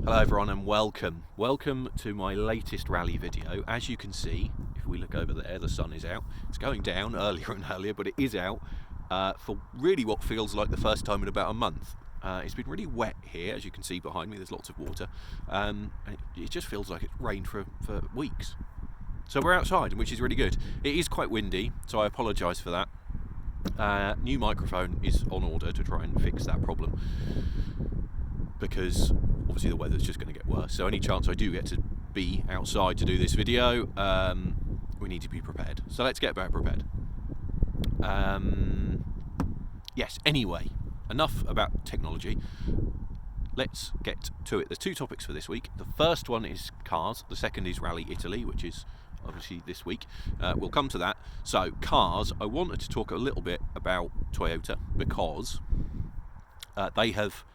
Hello everyone and welcome to my latest rally video. As you can see, if we look over there, the sun is out. It's going down earlier and earlier, but it is out for really what feels like the first time in about a month. It's been really wet here, as you can see behind me. There's lots of water, and it just feels like it's rained for weeks. So we're outside, which is really good. It is quite windy, so I apologise for that. New microphone is on order to try and fix that problem, because obviously the weather's just going to get worse. So any chance I do get to be outside to do this video, we need to be prepared. So let's get about prepared. Yes, anyway, enough about technology. Let's get to it. There's two topics for this week. The first one is cars. The second is Rally Italy, which is obviously this week. We'll come to that. So cars, I wanted to talk a little bit about Toyota because they have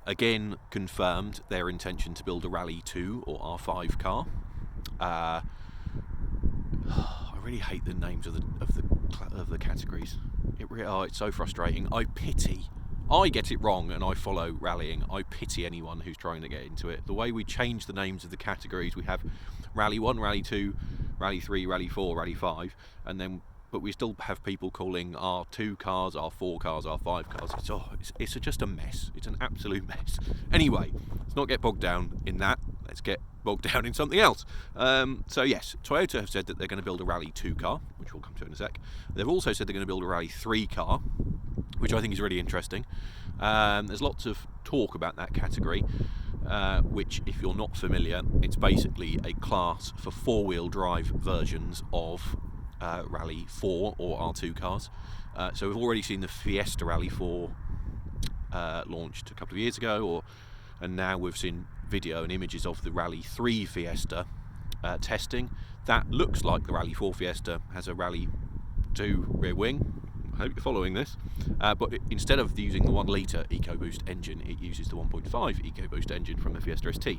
again confirmed their intention to build a Rally 2 or R5 car. I really hate the names of the categories. It's so frustrating. I get it wrong and I follow rallying. I pity anyone who's trying to get into it. The way we change the names of the categories, we have Rally 1, Rally 2, Rally 3, Rally 4, Rally 5, but we still have people calling R2 cars, R4 cars, R5 cars. It's just a mess. It's an absolute mess. Anyway, let's not get bogged down in that. Let's get bogged down in something else. So yes, Toyota have said that they're going to build a Rally 2 car, which we'll come to in a sec. They've also said they're going to build a Rally 3 car, which I think is really interesting. There's lots of talk about that category, which, if you're not familiar, it's basically a class for four-wheel drive versions of Rally 4 or R2 cars. So we've already seen the Fiesta Rally 4 launched a couple of years ago, and now we've seen video and images of the Rally 3 Fiesta testing. That looks like the Rally 4 Fiesta has a Rally 2 rear wing. I hope you're following this. But instead of using the 1 litre EcoBoost engine, it uses the 1.5 EcoBoost engine from the Fiesta ST.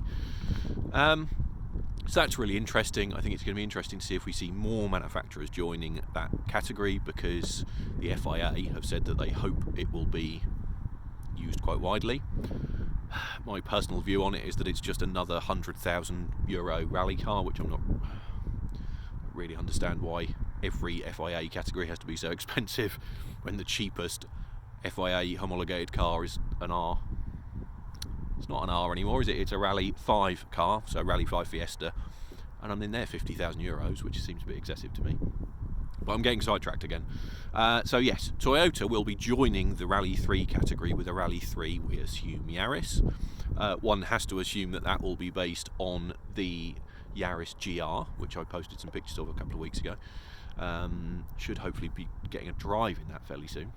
So that's really interesting. I think it's going to be interesting to see if we see more manufacturers joining that category, because the FIA have said that they hope it will be used quite widely. My personal view on it is that it's just another €100,000 rally car, which I don't really understand why every FIA category has to be so expensive when the cheapest FIA homologated car is an R. It's not an R anymore, is it? It's a Rally 5 car, so Rally 5 Fiesta, and I'm in there €50,000, which seems a bit excessive to me. But I'm getting sidetracked again. So yes, Toyota will be joining the Rally 3 category with a Rally 3, we assume, Yaris. One has to assume that will be based on the Yaris GR, which I posted some pictures of a couple of weeks ago. Should hopefully be getting a drive in that fairly soon,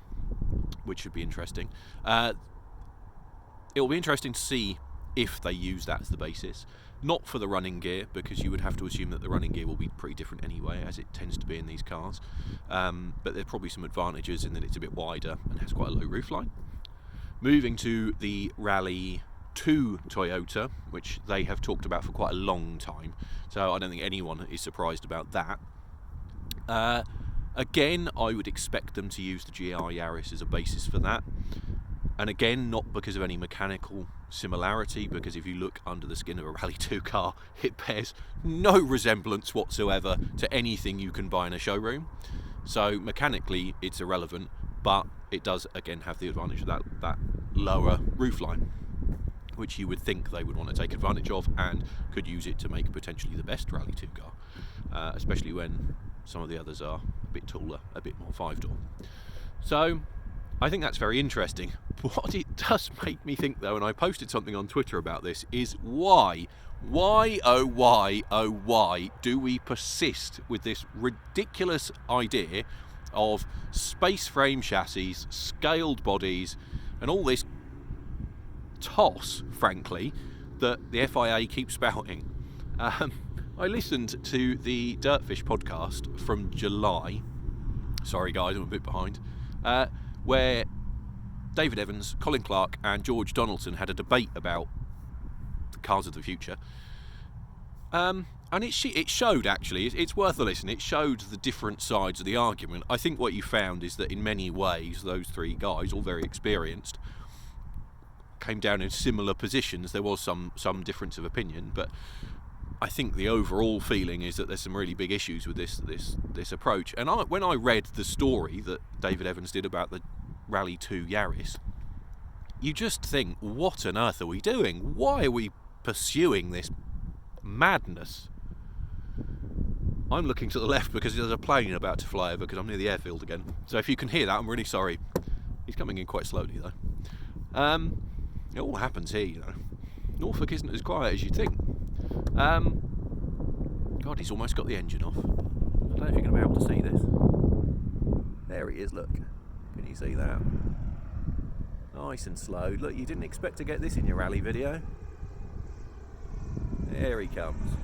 which should be interesting. It will be interesting to see if they use that as the basis. Not for the running gear, because you would have to assume that the running gear will be pretty different anyway, as it tends to be in these cars. But there's probably some advantages in that it's a bit wider and has quite a low roofline. Moving to the Rally 2 Toyota, which they have talked about for quite a long time, so I don't think anyone is surprised about that. Again, I would expect them to use the GR Yaris as a basis for that. And again, not because of any mechanical similarity, because if you look under the skin of a Rally 2 car, it bears no resemblance whatsoever to anything you can buy in a showroom. So mechanically, it's irrelevant, but it does again have the advantage of that lower roofline, which you would think they would want to take advantage of and could use it to make potentially the best Rally 2 car, especially when some of the others are a bit taller, a bit more 5-door. So I think that's very interesting. What it does make me think, though, and I posted something on Twitter about this, is why do we persist with this ridiculous idea of space frame chassis, scaled bodies, and all this toss, frankly, that the FIA keeps spouting. I listened to the Dirtfish podcast from July. Sorry guys, I'm a bit behind. Where David Evans, Colin Clark and George Donaldson had a debate about the cars of the future. And it showed, actually, it's worth a listen, it showed the different sides of the argument. I think what you found is that in many ways, those three guys, all very experienced, came down in similar positions. There was some difference of opinion, but I think the overall feeling is that there's some really big issues with this approach. And when I read the story that David Evans did about the Rally 2 Yaris, you just think, what on earth are we doing? Why are we pursuing this madness? I'm looking to the left because there's a plane about to fly over because I'm near the airfield again. So if you can hear that, I'm really sorry. He's coming in quite slowly though. It all happens here, you know. Norfolk isn't as quiet as you think. God, he's almost got the engine off. I don't know if you're going to be able to see this. There he is, look. Can you see that? Nice and slow. Look, you didn't expect to get this in your rally video. There he comes.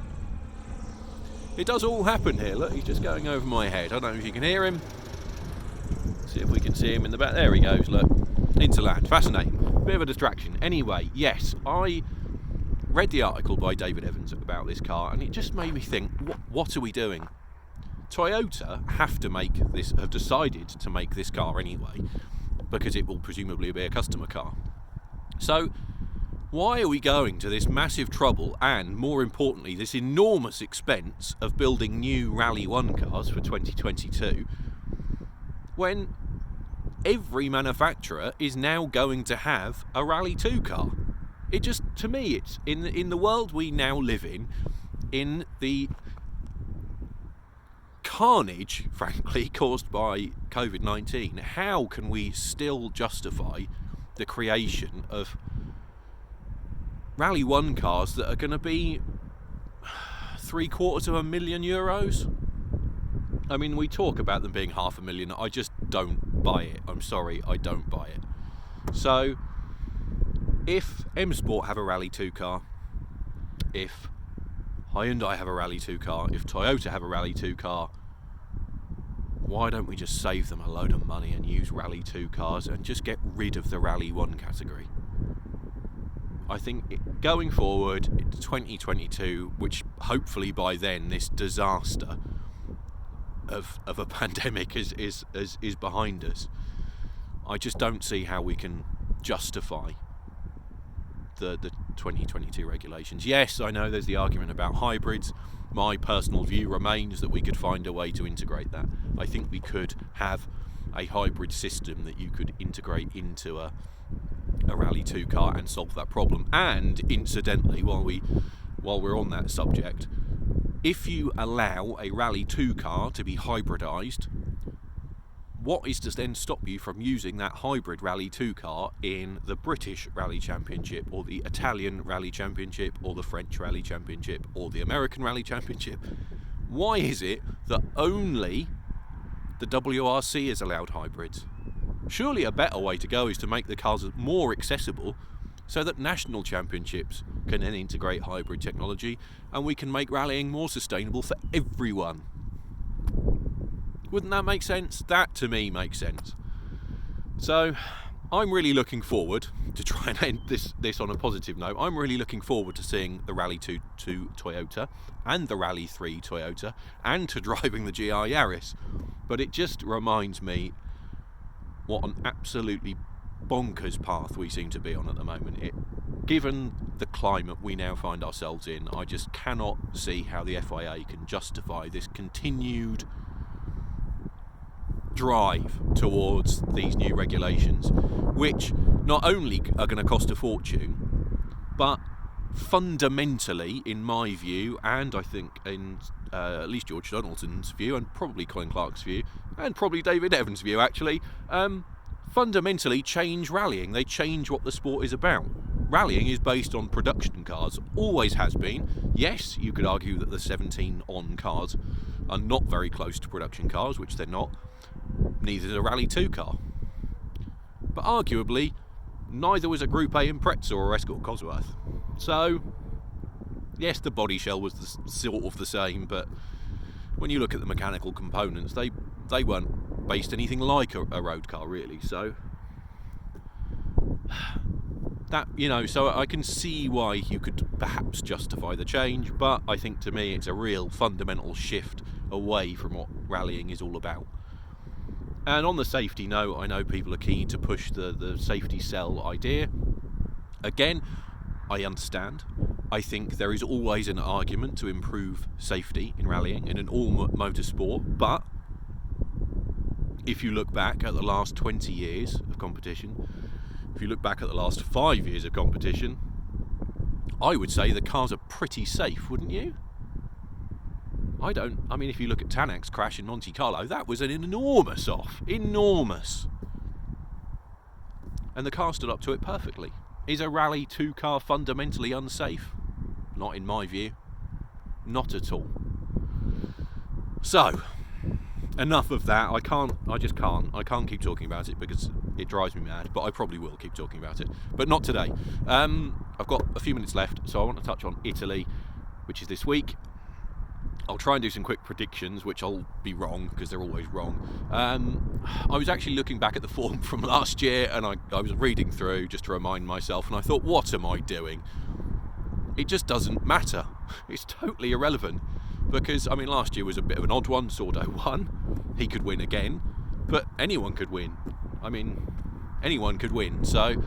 It does all happen here. Look, he's just going over my head. I don't know if you can hear him. See if we can see him in the back. There he goes, look. Into land. Fascinating. Bit of a distraction. Anyway, yes, I read the article by David Evans about this car, and it just made me think, what are we doing? Toyota have decided to make this car anyway, because it will presumably be a customer car. So why are we going to this massive trouble and, more importantly, this enormous expense of building new Rally 1 cars for 2022 when every manufacturer is now going to have a Rally 2 car? It just, to me, it's in the world we now live in the carnage, frankly, caused by COVID-19, how can we still justify the creation of Rally 1 cars that are going to be €750,000? I mean, we talk about them being $500,000. I just don't buy it. I'm sorry, I don't buy it. So, if M Sport have a Rally 2 car, if Hyundai have a Rally 2 car, if Toyota have a Rally 2 car, why don't we just save them a load of money and use Rally 2 cars and just get rid of the Rally 1 category? I think going forward into 2022, which hopefully by then this disaster of a pandemic is behind us, I just don't see how we can justify the 2022 regulations. Yes, I know there's the argument about hybrids. My personal view remains that we could find a way to integrate that. I think we could have a hybrid system that you could integrate into a Rally 2 car and solve that problem. And incidentally, while we're on that subject, if you allow a Rally 2 car to be hybridised, what is to then stop you from using that hybrid Rally 2 car in the British Rally Championship, or the Italian Rally Championship, or the French Rally Championship, or the American Rally Championship? Why is it that only the WRC is allowed hybrids? Surely a better way to go is to make the cars more accessible so that national championships can then integrate hybrid technology and we can make rallying more sustainable for everyone. Wouldn't that make sense? That to me makes sense. So I'm really looking forward to try and end this on a positive note. I'm really looking forward to seeing the Rally 2 Toyota and the Rally 3 Toyota and to driving the GR Yaris. But it just reminds me what an absolutely bonkers path we seem to be on at the moment. Given the climate we now find ourselves in, I just cannot see how the FIA can justify this continued drive towards these new regulations, which not only are going to cost a fortune, but fundamentally, in my view, and I think in at least George Donaldson's view, and probably Colin Clark's view, and probably David Evans' view actually, fundamentally change rallying. They change what the sport is about. Rallying is based on production cars, always has been. Yes, you could argue that the 17 on cars are not very close to production cars, which they're not. Neither is a Rally 2 car. But arguably, neither was a Group A Impreza or Escort Cosworth. So, yes, the body shell was sort of the same, but when you look at the mechanical components, they weren't based anything like a road car, really. So, that, you know, so I can see why you could perhaps justify the change, but I think to me it's a real fundamental shift away from what rallying is all about. And on the safety note, I know people are keen to push the safety cell idea. Again, I understand. I think there is always an argument to improve safety in rallying in all motorsport, but if you look back at the last 20 years of competition, if you look back at the last 5 years of competition, I would say the cars are pretty safe, wouldn't you? I mean, if you look at Tanak's crash in Monte Carlo, that was an enormous off. Enormous. And the car stood up to it perfectly. Is a Rally 2 car fundamentally unsafe? Not in my view. Not at all. So, enough of that. I can't keep talking about it because it drives me mad, but I probably will keep talking about it. But not today. I've got a few minutes left, so I want to touch on Italy, which is this week. I'll try and do some quick predictions, which I'll be wrong, because they're always wrong. I was actually looking back at the form from last year, and I was reading through just to remind myself, and I thought, what am I doing? It just doesn't matter. It's totally irrelevant. Because, I mean, last year was a bit of an odd one. Sordo won. He could win again. But anyone could win. I mean, anyone could win. So,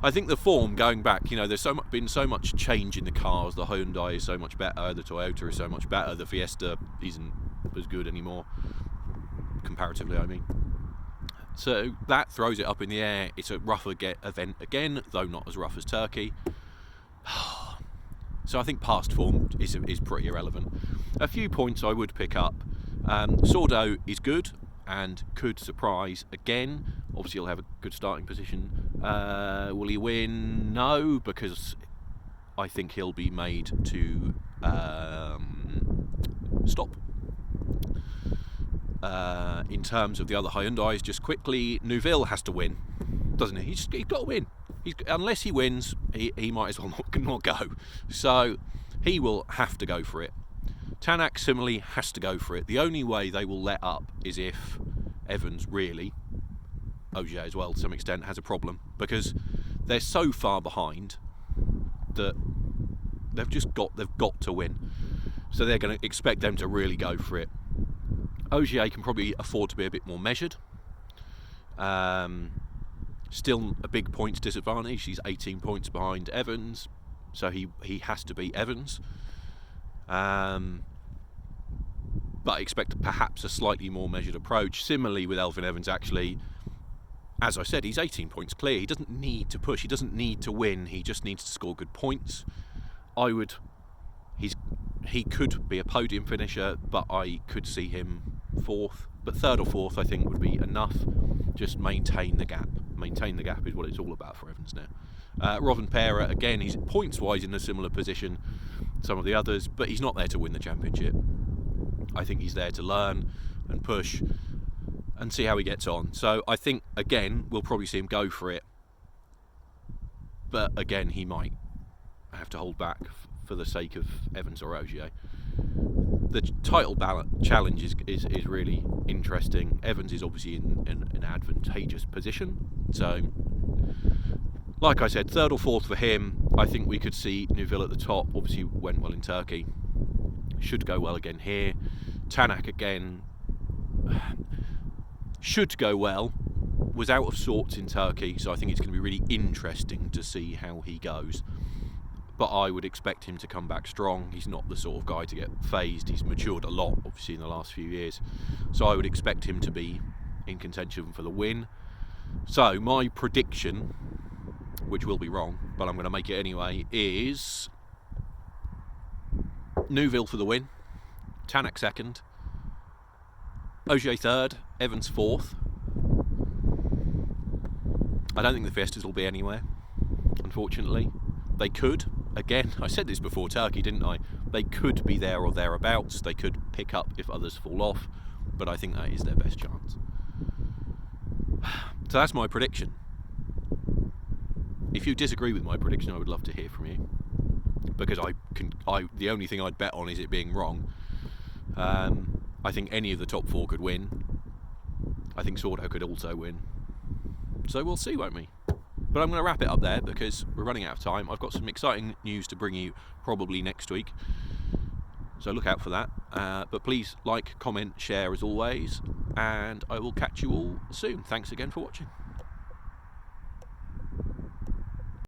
I think the form going back, you know, there's been so much change in the cars. The Hyundai is so much better. The Toyota is so much better. The Fiesta isn't as good anymore. Comparatively, I mean. So, that throws it up in the air. It's a rough event again, though not as rough as Turkey. So I think past form is pretty irrelevant. A few points I would pick up. Sordo is good and could surprise again. Obviously he'll have a good starting position. Will he win? No, because I think he'll be made to stop. In terms of the other Hyundais, just quickly, Neuville has to win, doesn't he? He's got to win. Unless he wins, he might as well not go. So he will have to go for it. Tanak similarly has to go for it. The only way they will let up is if Evans really, Ogier as well to some extent, has a problem, because they're so far behind that they've got to win. So they're going to expect them to really go for it. Ogier can probably afford to be a bit more measured. Still a big points disadvantage. He's 18 points behind Evans, so he has to beat Evans. But I expect perhaps a slightly more measured approach. Similarly with Elfyn Evans, actually, as I said, he's 18 points clear. He doesn't need to push. He doesn't need to win. He just needs to score good points. He could be a podium finisher, but I could see him fourth. But third or fourth, I think, would be enough. Just maintain the gap. Maintain the gap is what it's all about for Evans now. Rovanperä, again, he's points-wise in a similar position to some of the others, but he's not there to win the championship. I think he's there to learn and push and see how he gets on. So I think, again, we'll probably see him go for it. But again, he might have to hold back for the sake of Evans or Ogier. The title challenge is really interesting. Evans is obviously in an advantageous position. So, like I said, third or fourth for him. I think we could see Neuville at the top. Obviously went well in Turkey. Should go well again here. Tanak again should go well. Was out of sorts in Turkey, so I think it's going to be really interesting to see how he goes. But I would expect him to come back strong. He's not the sort of guy to get phased. He's matured a lot, obviously, in the last few years. So I would expect him to be in contention for the win. So my prediction, which will be wrong, but I'm going to make it anyway, is Neuville for the win, Tanak second, Ogier third, Evans fourth. I don't think the Fiestas will be anywhere, unfortunately. They could. Again, I said this before Turkey, didn't I? They could be there or thereabouts. They could pick up if others fall off, but I think that is their best chance. So that's my prediction. If you disagree with my prediction, I would love to hear from you, because the only thing I'd bet on is it being wrong. I think any of the top four could win. I think Sordo could also win. So we'll see, won't we? But I'm going to wrap it up there because we're running out of time. I've got some exciting news to bring you probably next week, so look out for that. But please like, comment, share as always, and I will catch you all soon. Thanks again for watching.